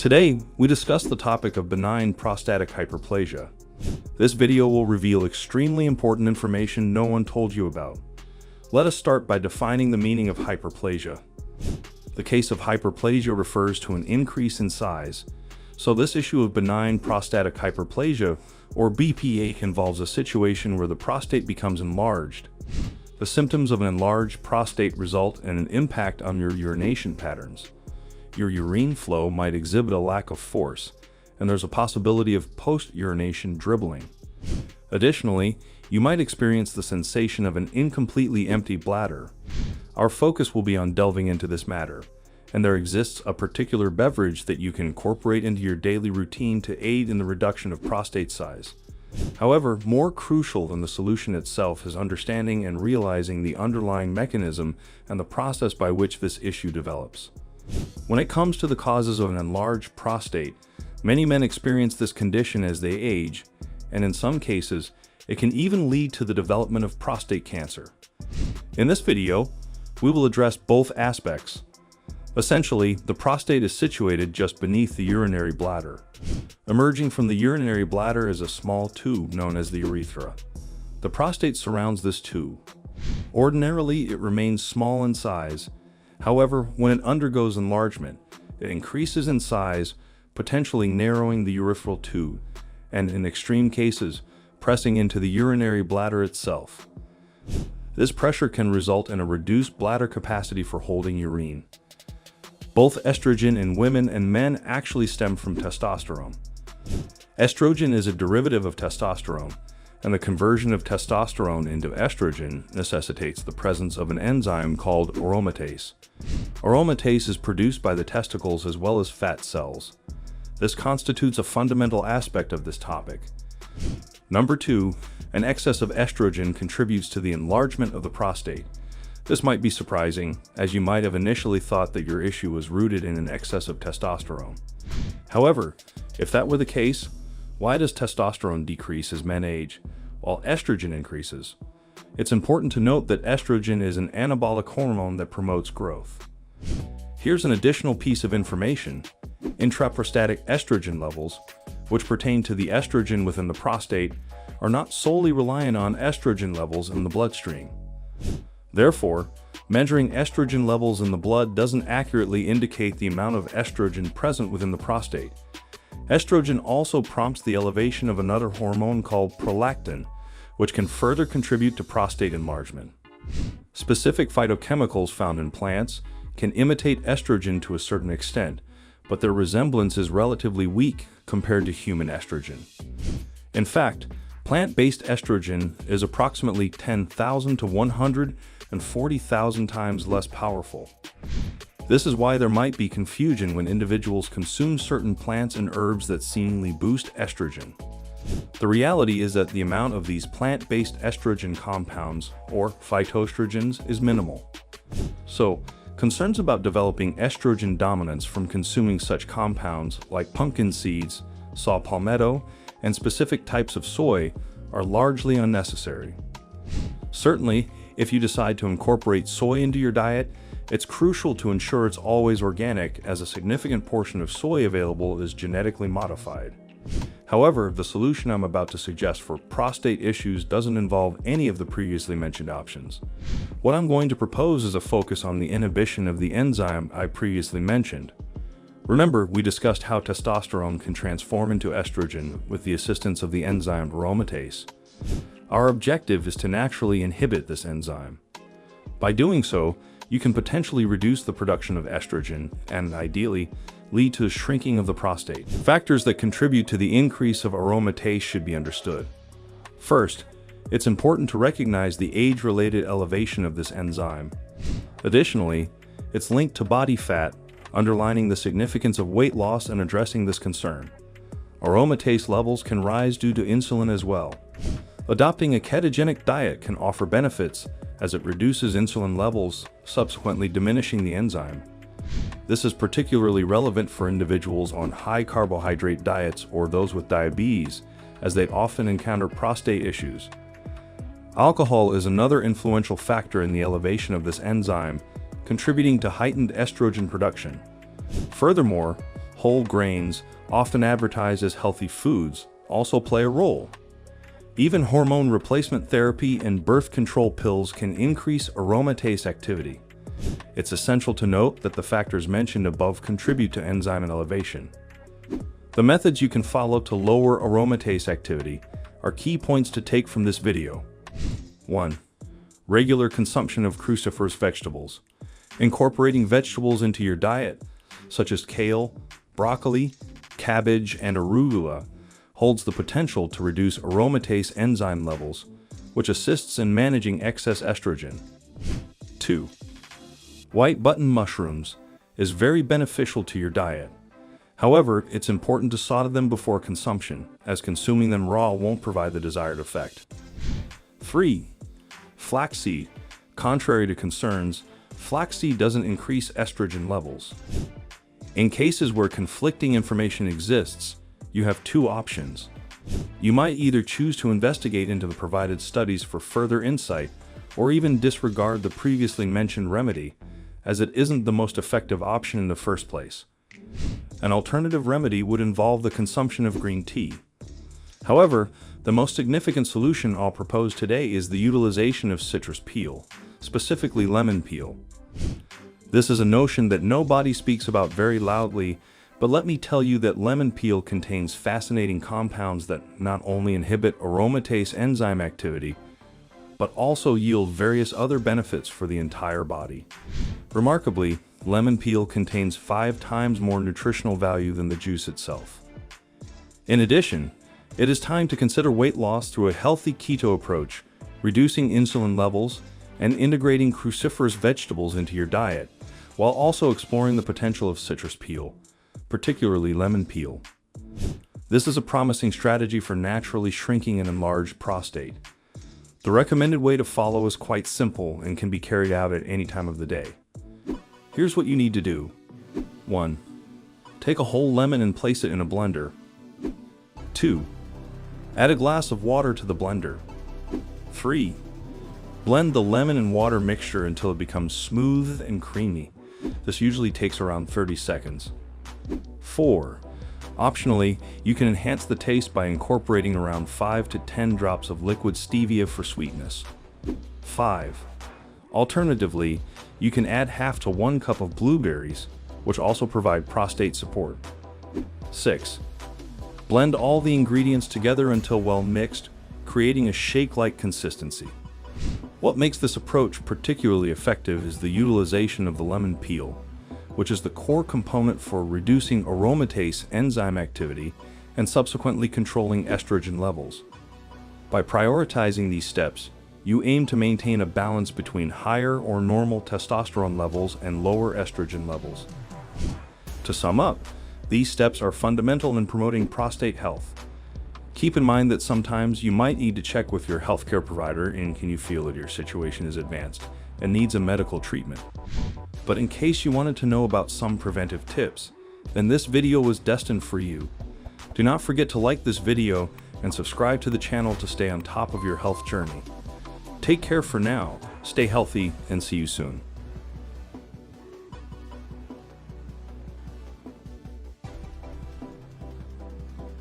Today, we discuss the topic of benign prostatic hyperplasia. This video will reveal extremely important information no one told you about. Let us start by defining the meaning of hyperplasia. The case of hyperplasia refers to an increase in size. So this issue of benign prostatic hyperplasia, or BPH, involves a situation where the prostate becomes enlarged. The symptoms of an enlarged prostate result in an impact on your urination patterns. Your urine flow might exhibit a lack of force, and there's a possibility of post-urination dribbling. Additionally, you might experience the sensation of an incompletely empty bladder. Our focus will be on delving into this matter, and there exists a particular beverage that you can incorporate into your daily routine to aid in the reduction of prostate size. However, more crucial than the solution itself is understanding and realizing the underlying mechanism and the process by which this issue develops. When it comes to the causes of an enlarged prostate, many men experience this condition as they age, and in some cases, it can even lead to the development of prostate cancer. In this video, we will address both aspects. Essentially, the prostate is situated just beneath the urinary bladder. Emerging from the urinary bladder is a small tube known as the urethra. The prostate surrounds this tube. Ordinarily, it remains small in size. However, when it undergoes enlargement, it increases in size, potentially narrowing the urethral tube, and in extreme cases, pressing into the urinary bladder itself. This pressure can result in a reduced bladder capacity for holding urine. Both estrogen in women and men actually stem from testosterone. Estrogen is a derivative of testosterone, and the conversion of testosterone into estrogen necessitates the presence of an enzyme called aromatase. Aromatase is produced by the testicles as well as fat cells. This constitutes a fundamental aspect of this topic. Number 2, an excess of estrogen contributes to the enlargement of the prostate. This might be surprising, as you might have initially thought that your issue was rooted in an excess of testosterone. However, if that were the case, why does testosterone decrease as men age, while estrogen increases? It's important to note that estrogen is an anabolic hormone that promotes growth. Here's an additional piece of information. Intraprostatic estrogen levels, which pertain to the estrogen within the prostate, are not solely reliant on estrogen levels in the bloodstream. Therefore, measuring estrogen levels in the blood doesn't accurately indicate the amount of estrogen present within the prostate. Estrogen also prompts the elevation of another hormone called prolactin, which can further contribute to prostate enlargement. Specific phytochemicals found in plants can imitate estrogen to a certain extent, but their resemblance is relatively weak compared to human estrogen. In fact, plant-based estrogen is approximately 10,000 to 140,000 times less powerful. This is why there might be confusion when individuals consume certain plants and herbs that seemingly boost estrogen. The reality is that the amount of these plant-based estrogen compounds, or phytoestrogens, is minimal. So, concerns about developing estrogen dominance from consuming such compounds like pumpkin seeds, saw palmetto, and specific types of soy are largely unnecessary. Certainly, if you decide to incorporate soy into your diet, it's crucial to ensure it's always organic, as a significant portion of soy available is genetically modified. However, the solution I'm about to suggest for prostate issues doesn't involve any of the previously mentioned options. What I'm going to propose is a focus on the inhibition of the enzyme I previously mentioned. Remember, we discussed how testosterone can transform into estrogen with the assistance of the enzyme aromatase. Our objective is to naturally inhibit this enzyme. By doing so, you can potentially reduce the production of estrogen and, ideally, lead to a shrinking of the prostate. Factors that contribute to the increase of aromatase should be understood. First, it's important to recognize the age-related elevation of this enzyme. Additionally, it's linked to body fat, underlining the significance of weight loss and addressing this concern. Aromatase levels can rise due to insulin as well. Adopting a ketogenic diet can offer benefits as it reduces insulin levels, subsequently diminishing the enzyme. This is particularly relevant for individuals on high carbohydrate diets or those with diabetes, as they often encounter prostate issues. Alcohol is another influential factor in the elevation of this enzyme, contributing to heightened estrogen production. Furthermore, whole grains, often advertised as healthy foods, also play a role. Even hormone replacement therapy and birth control pills can increase aromatase activity. It's essential to note that the factors mentioned above contribute to enzyme elevation. The methods you can follow to lower aromatase activity are key points to take from this video. 1. Regular consumption of cruciferous vegetables. Incorporating vegetables into your diet, such as kale, broccoli, cabbage, and arugula, holds the potential to reduce aromatase enzyme levels, which assists in managing excess estrogen. 2. White button mushrooms is very beneficial to your diet. However, it's important to sauté them before consumption, as consuming them raw won't provide the desired effect. 3. Flaxseed. Contrary to concerns, flaxseed doesn't increase estrogen levels. In cases where conflicting information exists, you have two options. You might either choose to investigate into the provided studies for further insight, or even disregard the previously mentioned remedy, as it isn't the most effective option in the first place. An alternative remedy would involve the consumption of green tea. However, the most significant solution I'll propose today is the utilization of citrus peel, specifically lemon peel. This is a notion that nobody speaks about very loudly, but let me tell you that lemon peel contains fascinating compounds that not only inhibit aromatase enzyme activity, but also yield various other benefits for the entire body. Remarkably, lemon peel contains 5 times more nutritional value than the juice itself. In addition, it is time to consider weight loss through a healthy keto approach, reducing insulin levels, and integrating cruciferous vegetables into your diet, while also exploring the potential of citrus peel, particularly lemon peel. This is a promising strategy for naturally shrinking an enlarged prostate. The recommended way to follow is quite simple and can be carried out at any time of the day. Here's what you need to do. 1. Take a whole lemon and place it in a blender. 2. Add a glass of water to the blender. 3. Blend the lemon and water mixture until it becomes smooth and creamy. This usually takes around 30 seconds. 4. Optionally, you can enhance the taste by incorporating around 5 to 10 drops of liquid stevia for sweetness. 5. Alternatively, you can add half to 1 cup of blueberries, which also provide prostate support. 6. Blend all the ingredients together until well mixed, creating a shake-like consistency. What makes this approach particularly effective is the utilization of the lemon peel, which is the core component for reducing aromatase enzyme activity and subsequently controlling estrogen levels. By prioritizing these steps, you aim to maintain a balance between higher or normal testosterone levels and lower estrogen levels. To sum up, these steps are fundamental in promoting prostate health. Keep in mind that sometimes you might need to check with your healthcare provider and can you feel that your situation is advanced and needs a medical treatment. But in case you wanted to know about some preventive tips, then this video was destined for you. Do not forget to like this video and subscribe to the channel to stay on top of your health journey. Take care for now, stay healthy, and see you soon.